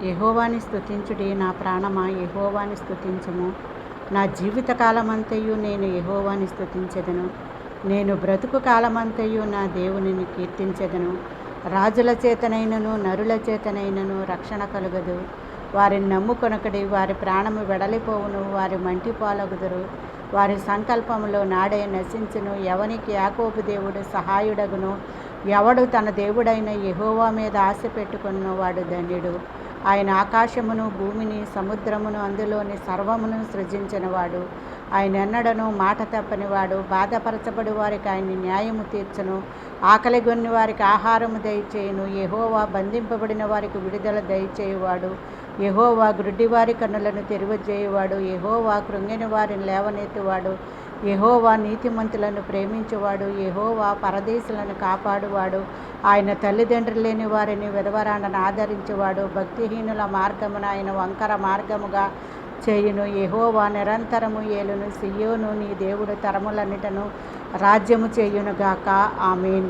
యెహోవాని స్తుతించుడి నా ప్రాణమా, యెహోవాని స్తుతించుము. నా జీవితకాలమంతయు నేను యెహోవాని స్తుతించెదను. నేను బ్రతుకు కాలమంతయు నా దేవునిని కీర్తించెదను. రాజుల చేతనైనను నరుల చేతనైనను రక్షణ కలుగదు. వారిని నమ్ముకొనకడి, వారి ప్రాణము వెడలిపోవును, వారి మంటి పాలగుదురు. వారి సంకల్పములో నాడే నశించును. ఎవనికి యాకోబు దేవుడు సహాయుడగును, ఎవడు తన దేవుడైన యెహోవా మీద ఆశ పెట్టుకొనునో వాడు ధన్యుడు. ఆయన ఆకాశమును భూమిని సముద్రమును అందులోని సర్వమును సృజించినవాడు. ఆయన ఎన్నడను మాట తప్పనివాడు. బాధపరచబడి వారికి ఆయన న్యాయము తీర్చును. ఆకలిగొన్ని వారికి ఆహారము దయచేయును. యెహోవా బంధింపబడిన వారికి విడుదల దయచేయువాడు. యెహోవా గ్రుడ్డివారి కన్నులను తెరవజేయువాడు. యెహోవా కృంగిన వారిని లేవనెత్తువాడు. యెహోవా నీతిమంతులను ప్రేమించువాడు. యెహోవా పరదేశులను కాపాడువాడు. ఆయన తల్లిదండ్రులు లేని వారిని విధవరాండను ఆదరించువాడు. భక్తిహీనుల మార్గమును ఆయన వంకర మార్గముగా చేయును. యెహోవా నిరంతరము ఏలును. సియోను నీ దేవుడు తరములన్నిటను రాజ్యము చేయునుగాక. ఆమేన్.